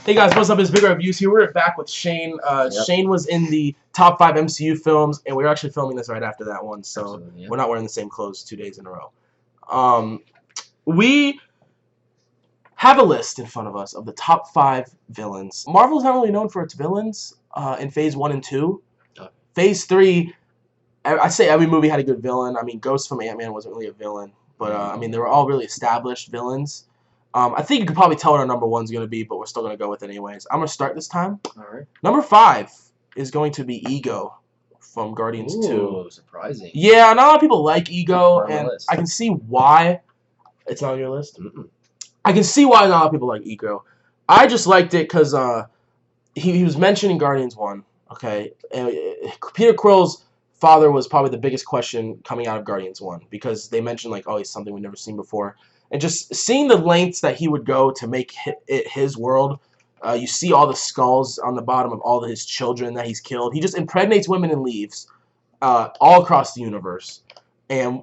Hey guys, what's up? It's Big Reviews here. We're back with Shane. Shane was in the top 5 MCU films, and we're actually filming this right after that one, so we're not wearing the same clothes 2 days in a row. We have a list in front of us of the top 5 villains. Marvel's not really known for its villains in Phase 1 and 2. Phase 3, I say every movie had a good villain. I mean, Ghost from Ant-Man wasn't really a villain, but I mean, they were all really established villains. I think you could probably tell what our number 1's going to be, but we're still going to go with it anyways. I'm going to start this time. All right. Number 5 is going to be Ego from Guardians 2. Ooh, surprising. Yeah, not a lot of people like Ego, and I can see why. It's not on your list? I can see why not a lot of people like Ego. I just liked it because he was mentioned in Guardians 1, okay? And Peter Quill's father was probably the biggest question coming out of Guardians 1 because they mentioned, like, oh, he's something we've never seen before. And just seeing the lengths that he would go to make it his world, you see all the skulls on the bottom of all of his children that he's killed. He just impregnates women and leaves all across the universe. And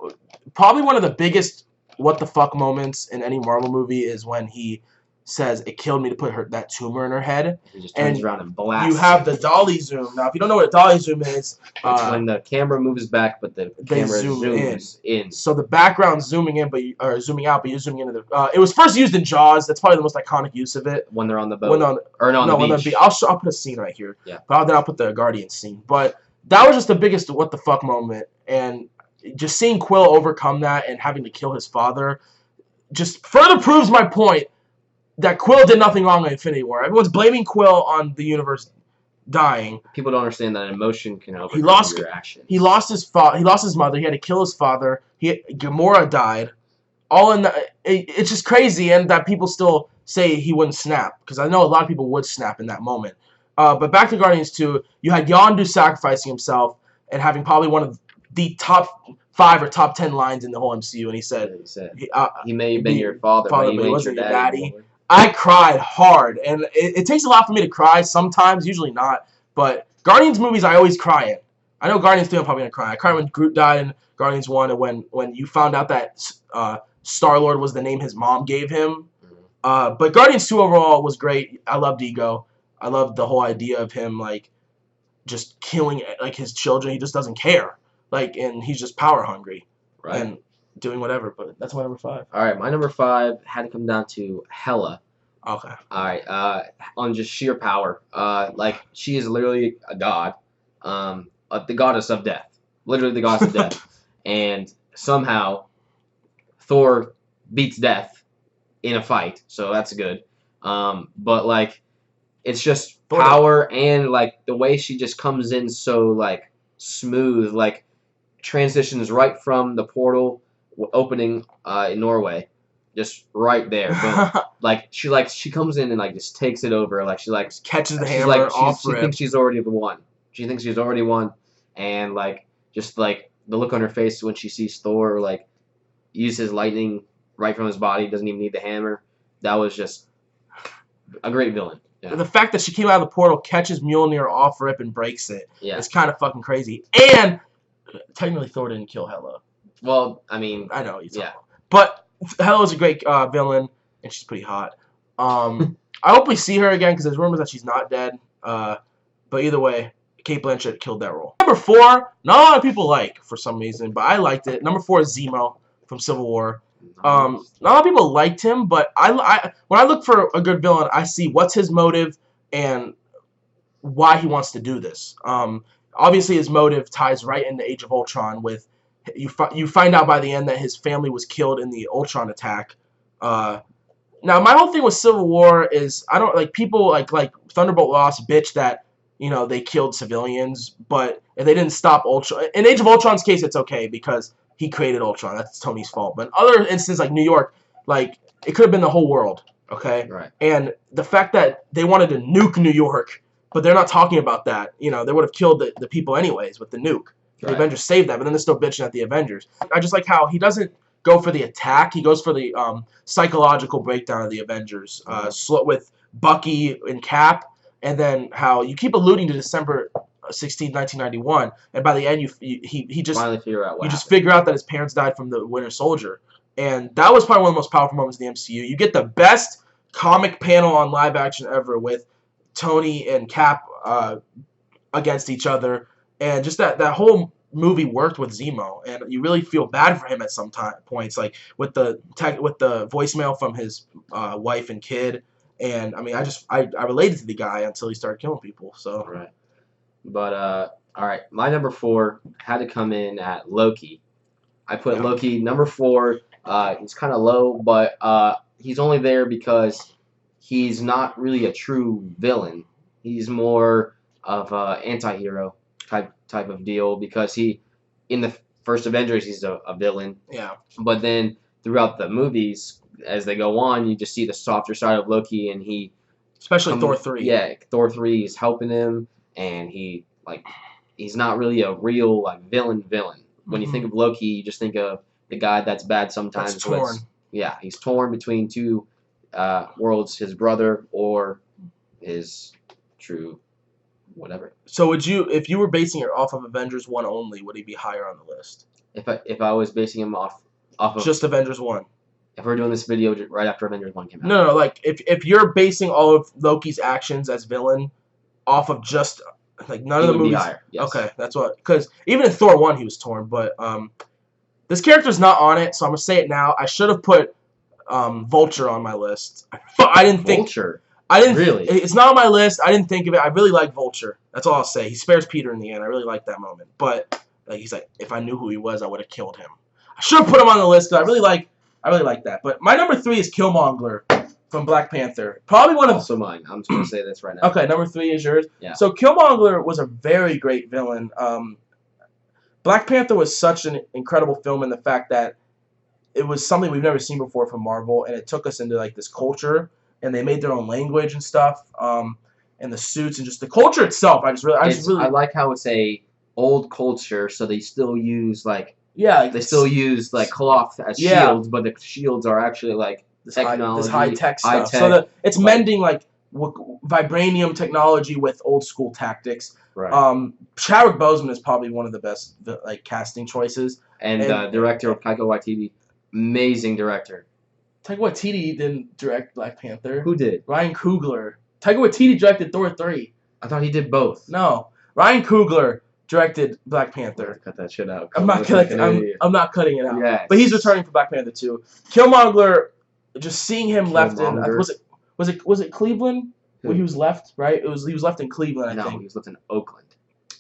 probably one of the biggest what the fuck moments in any Marvel movie is when he says, it killed me to put that tumor in her head. He just turns around and blasts. You have the dolly zoom. Now, if you don't know what a dolly zoom is... it's when the camera moves back, but the camera zooms in. So the background's zooming in, or zooming out, but you're zooming into the... it was first used in Jaws. That's probably the most iconic use of it. When they're on the boat. On the beach. I'll put a scene right here. Yeah. But then I'll put the Guardian scene. But that was just the biggest what the fuck moment. And just seeing Quill overcome that and having to kill his father just further proves my point that Quill did nothing wrong in Infinity War. Everyone's blaming Quill on the universe dying. People don't understand that emotion can overcome your actions. He lost his He lost his mother. He had to kill his father. Gamora died. All in it's just crazy, and that people still say he wouldn't snap, because I know a lot of people would snap in that moment. But back to Guardians 2, you had Yondu sacrificing himself and having probably one of the top 5 or top 10 lines in the whole MCU, and he said he may have been your father, but he wasn't your daddy. I cried hard, and it takes a lot for me to cry sometimes, usually not, but Guardians movies I always cry in. I know Guardians 2 I'm probably going to cry. I cried when Groot died in Guardians 1, and when you found out that Star-Lord was the name his mom gave him. But Guardians 2 overall was great. I loved Ego. I loved the whole idea of him, like, just killing, like, his children. He just doesn't care. Like, and he's just power hungry. Right. And doing whatever, but that's my number 5. All right, my number 5 had to come down to Hela. Okay. All right, on just sheer power. Like, she is literally a god, the goddess of death. Literally the goddess of death. And somehow Thor beats death in a fight, so that's good. But, like, it's just power, and, like, the way she just comes in so, like, smooth, like, transitions right from the portal opening in Norway, just right there. Boom. she comes in and, like, just takes it over. Like, she, like, catches the hammer off. She thinks she's already won. She thinks she's already won, and, like, just, like, the look on her face when she sees Thor, like, use his lightning right from his body, doesn't even need the hammer. That was just a great villain. Yeah. The fact that she came out of the portal, catches Mjolnir off rip, and breaks it. Yeah. It's kind of fucking crazy. And technically Thor didn't kill Hela. Well, I mean, I know. But Hela was a great villain, and she's pretty hot. I hope we see her again, because there's rumors that she's not dead. But either way, Cate Blanchett killed that role. Number 4, not a lot of people like for some reason, but I liked it. Number 4 is Zemo from Civil War. Not a lot of people liked him, but when I look for a good villain, I see what's his motive and why he wants to do this. Obviously, his motive ties right into Age of Ultron. With you find out by the end that his family was killed in the Ultron attack. Now, my whole thing with Civil War is I don't like people like Thunderbolt Ross bitch that they killed civilians, but if they didn't stop Ultron. In Age of Ultron's case, it's okay because he created Ultron. That's Tony's fault. But in other instances, like New York, like, it could have been the whole world, okay? Right. And the fact that they wanted to nuke New York, but they're not talking about that. They would have killed the people anyways with the nuke. Right. The Avengers saved that, but then they're still bitching at the Avengers. I just like how he doesn't go for the attack. He goes for the psychological breakdown of the Avengers with Bucky and Cap, and then how you keep alluding to December 16, 1991, and by the end he just finally figure out what just figure out that his parents died from the Winter Soldier, and that was probably one of the most powerful moments in the MCU. You get the best comic panel on live action ever with Tony and Cap against each other, and just that whole movie worked with Zemo, and you really feel bad for him at some points, like with the voicemail from his wife and kid, and I mean I related to the guy until he started killing people. So Right. But all right, my number 4 had to come in at Loki. I put Yeah. Loki number 4. He's kind of low, but he's only there because he's not really a true villain. He's more of a anti-hero type of deal because in the first Avengers he's a villain, yeah, but then throughout the movies as they go on, you just see the softer side of Loki, and especially Thor 3. Yeah, Thor 3 is helping him, and he's not really a real like villain. When you think of Loki, you just think of the guy that's bad sometimes. That's torn. Yeah, he's torn between two worlds: his brother or his true whatever. So would you, if you were basing it off of Avengers 1 only, would he be higher on the list? If I was basing him off of just Avengers 1. If we're doing this video right after Avengers 1 came out. No, like if you're basing all of Loki's actions as villain off of just like none of the movies. Be higher, yes. Okay, that's what, because even in Thor 1 he was torn, but this character's not on it, so I'm gonna say it now. I should have put Vulture on my list. I didn't think Vulture. I didn't really. It's not on my list. I didn't think of it. I really like Vulture. That's all I'll say. He spares Peter in the end. I really like that moment. But like he's like, if I knew who he was, I would have killed him. I should have put him on the list because I really like that. But my number 3 is Killmonger from Black Panther. Probably one of also mine. I'm just gonna say this right now. Okay, number 3 is yours. Yeah. So Killmonger was a very great villain. Black Panther was such an incredible film in the fact that it was something we've never seen before from Marvel, and it took us into like this culture, and they made their own language and stuff, and the suits and just the culture itself. I like how it's a old culture, so they still use like cloth as shields, but the shields are actually like this technology, high tech stuff. So it's mending like vibranium technology with old school tactics. Right. Chadwick Boseman is probably one of the best like casting choices. And director Taika Waititi, amazing director. Taika Waititi didn't direct Black Panther. Who did? Ryan Coogler. Taika Waititi directed Thor 3. I thought he did both. No, Ryan Coogler directed Black Panther. Cut that shit out. I'm not cutting it out. Yes. But he's returning for Black Panther 2. Killmonger, just seeing him left in was it Cleveland? When he was left, right? He was left in Cleveland, I think. No, he was left in Oakland.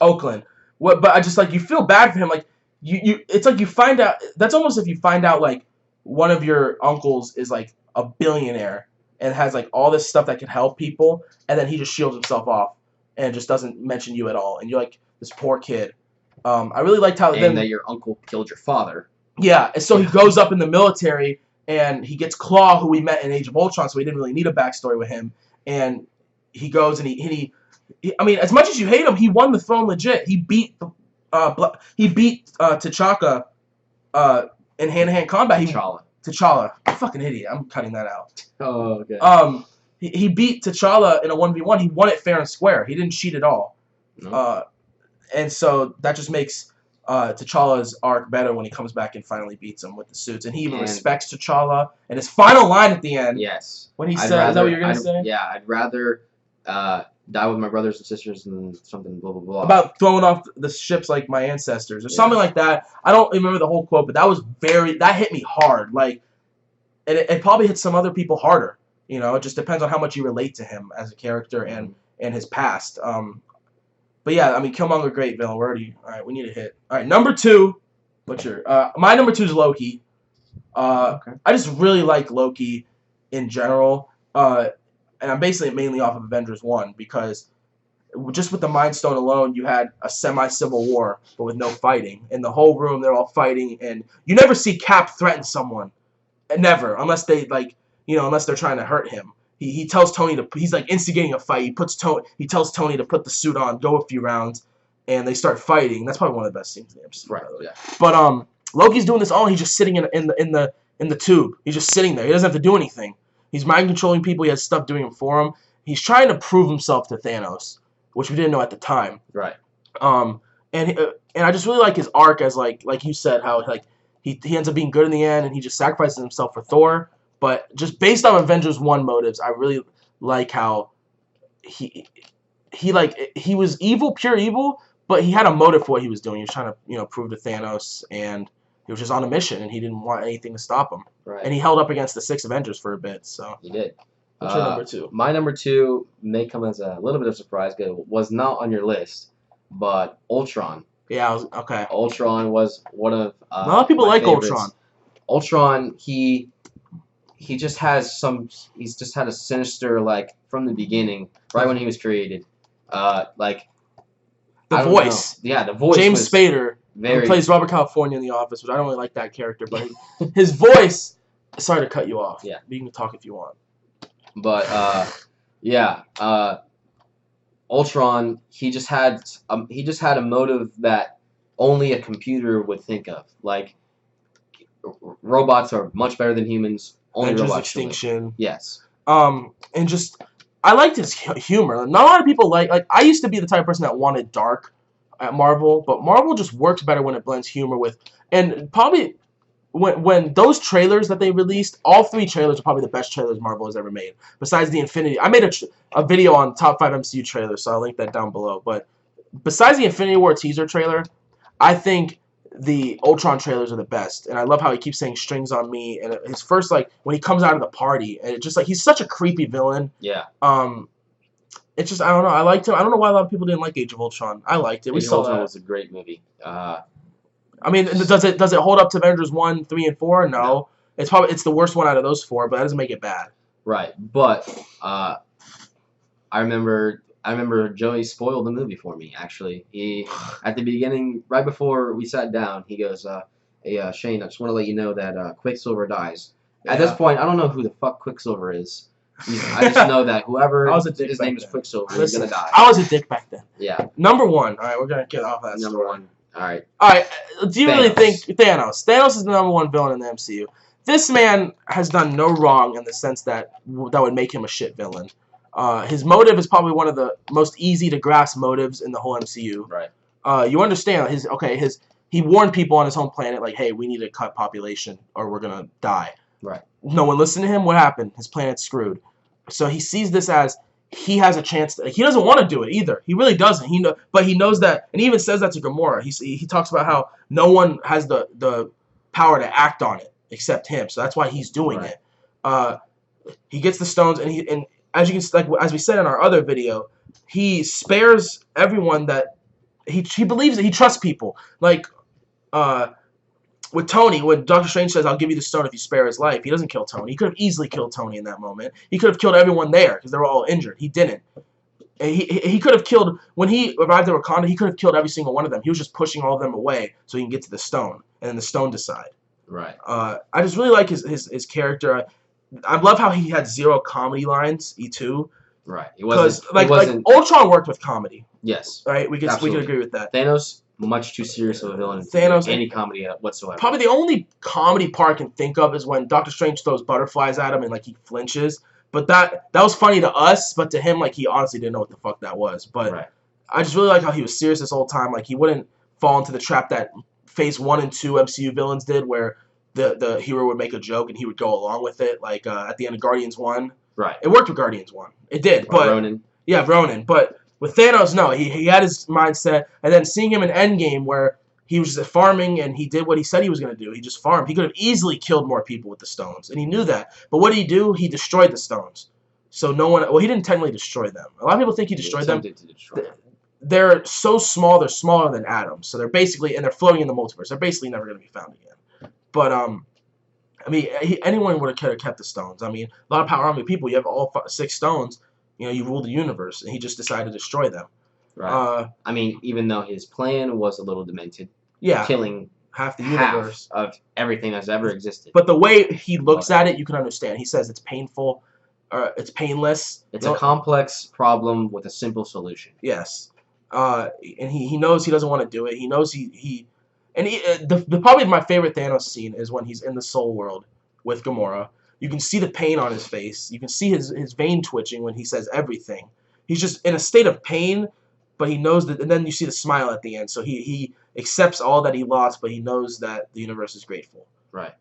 Oakland. But I just like you feel bad for him. Like you it's like you find out that's almost if you find out like one of your uncles is like a billionaire and has like all this stuff that can help people, and then he just shields himself off and just doesn't mention you at all, and you're like this poor kid. I really liked how that your uncle killed your father. Yeah, and so he goes up in the military and he gets Claw, who we met in Age of Ultron, so we didn't really need a backstory with him. And he goes and he I mean, as much as you hate him, he won the throne legit. He beat T'Chaka in hand-to-hand combat. T'Challa. I'm a fucking idiot. I'm cutting that out. Oh, okay. He beat T'Challa in a 1v1. He won it fair and square. He didn't cheat at all. No. And so that just makes T'Challa's arc better when he comes back and finally beats him with the suits. And he even respects T'Challa. And his final line at the end. Yes. When he said, is that what you're going to say? Yeah, I'd rather die with my brothers and sisters than something blah, blah, blah. About throwing off the ships like my ancestors or something like that. I don't remember the whole quote, but that hit me hard. Like, it probably hit some other people harder. You know, it just depends on how much you relate to him as a character and his past. But yeah, I mean, Killmonger, great villain. All right, we need a hit. All right, number 2. What's your? My number 2 is Loki. Okay. I just really like Loki in general. And I'm basing it mainly off of Avengers 1 because just with the Mind Stone alone, you had a semi-civil war, but with no fighting. In the whole room, they're all fighting, and you never see Cap threaten someone. Never, unless they're trying to hurt him. He tells Tony he's like instigating a fight. He tells Tony to put the suit on, go a few rounds, and they start fighting. That's probably one of the best scenes in the MCU. Right. Yeah. But Loki's doing this all. He's just sitting in the tube. He's just sitting there. He doesn't have to do anything. He's mind controlling people. He has stuff doing it for him. He's trying to prove himself to Thanos, which we didn't know at the time. Right. And I just really like his arc as like you said, how like he ends up being good in the end, and he just sacrifices himself for Thor. But just based on Avengers 1 motives, I really like how he he was evil, pure evil, but he had a motive for what he was doing. He was trying to prove to Thanos, and he was just on a mission, and he didn't want anything to stop him. Right. And he held up against the 6 Avengers for a bit. So he did. What's your number 2? My number 2 may come as a little bit of a surprise because it was not on your list, but Ultron. Yeah, okay. Ultron was one of a lot of people like favorites. Ultron. Ultron, he just has he's just had a sinister, like, from the beginning, right when he was created. Like, the voice. Yeah, the voice. James Spader, who plays Robert California in The Office, which I don't really like that character, but his voice. Sorry to cut you off. Yeah. You can talk if you want. But yeah, Ultron, he just had a motive that only a computer would think of. Like, robots are much better than humans. Only Avengers robots. Extinction. Yes. And just I liked his humor. Not a lot of people like I used to be the type of person that wanted dark at Marvel, but Marvel just works better when it blends humor with, and probably when those trailers that they released, all 3 trailers are probably the best trailers Marvel has ever made. Besides the Infinity, I made a video on top 5 MCU trailers, so I'll link that down below. But besides the Infinity War teaser trailer, I think the Ultron trailers are the best, and I love how he keeps saying "strings on me," and his first, like, when he comes out of the party, and it just, like, he's such a creepy villain. Yeah. It's just, I don't know, I liked him. I don't know why a lot of people didn't like Age of Ultron. I liked it. Age of Ultron was a great movie. I mean, does it hold up to Avengers 1, 3, and 4? No. It's the worst one out of those 4, but that doesn't make it bad. Right, but I remember Joey spoiled the movie for me. Actually, he at the beginning, right before we sat down, he goes, "Hey, Shane, I just want to let you know that Quicksilver dies." Yeah. At this point, I don't know who the fuck Quicksilver is. I just know that whoever his name is Quicksilver is gonna die. I was a dick back then. Yeah. Number 1. All right, we're gonna get off that. Number 1. All right. All right. Do you really think Thanos? Thanos is the number 1 villain in the MCU. This man has done no wrong in the sense that would make him a shit villain. His motive is probably one of the most easy to grasp motives in the whole MCU. Right. You understand he warned people on his home planet, like, hey, we need to cut population or we're gonna die. Right. No one listened to him. What happened? His planet's screwed. So he sees this as he has a chance. He doesn't want to do it either. He really doesn't. But he knows that, and he even says that to Gamora. He talks about how no one has the power to act on it except him. So that's why he's doing it. He gets the stones, and as you can, like as we said in our other video, he spares everyone that he believes that he trusts people. Like with Tony, when Doctor Strange says, "I'll give you the stone if you spare his life," he doesn't kill Tony. He could have easily killed Tony in that moment. He could have killed everyone there because they were all injured. He didn't. He could have killed, when he arrived at Wakanda, he could have killed every single one of them. He was just pushing all of them away so he can get to the stone, and then the stone decide. Right. I just really like his character. I love how he had 0 comedy lines. E2. Right. Because like Ultron worked with comedy. Yes. Right. We could agree with that. Thanos, much too serious of a villain. Thanos, any comedy whatsoever. Probably the only comedy part I can think of is when Doctor Strange throws butterflies at him and like he flinches. But that was funny to us, but to him, like, he honestly didn't know what the fuck that was. But I just really like how he was serious this whole time. Like, he wouldn't fall into the trap that Phase 1 and 2 MCU villains did, where the hero would make a joke and he would go along with it. Like at the end of Guardians 1. Right. It worked with Guardians 1. It did. But Ronan. Yeah, Ronan. But with Thanos, no. He had his mindset. And then seeing him in Endgame where he was just farming and he did what he said he was going to do. He just farmed. He could have easily killed more people with the stones. And he knew that. But what did he do? He destroyed the stones. So no one... Well, he didn't technically destroy them. A lot of people think he destroyed them. They're so small, they're smaller than atoms. So they're basically... And they're floating in the multiverse. They're basically never going to be found again. But, I mean, anyone would have kept the stones. I mean, a lot of power hungry people. You have all 6 stones. You know, you rule the universe. And he just decided to destroy them. Right. I mean, even though his plan was a little demented. Yeah. Killing half the universe. Of everything that's ever existed. But the way he looks at it, you can understand. He says it's painful. It's painless. It's a complex problem with a simple solution. Yes. And he knows he doesn't want to do it. He knows probably my favorite Thanos scene is when he's in the Soul World with Gamora. You can see the pain on his face. You can see his vein twitching when he says everything. He's just in a state of pain, but he knows that, and then you see the smile at the end. So he accepts all that he lost, but he knows that the universe is grateful. Right.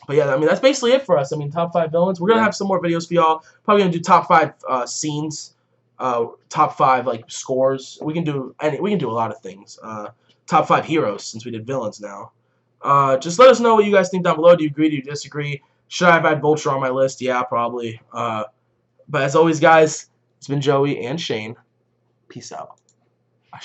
But yeah, I mean that's basically it for us. I mean, top 5 villains. We're gonna have some more videos for y'all. Probably gonna do top 5 scenes, top 5 like scores. We can do a lot of things. Top 5 heroes since we did villains now. Just let us know what you guys think down below. Do you agree? Do you disagree? Should I have had Vulture on my list? Yeah, probably. But as always, guys, it's been Joey and Shane. Peace out.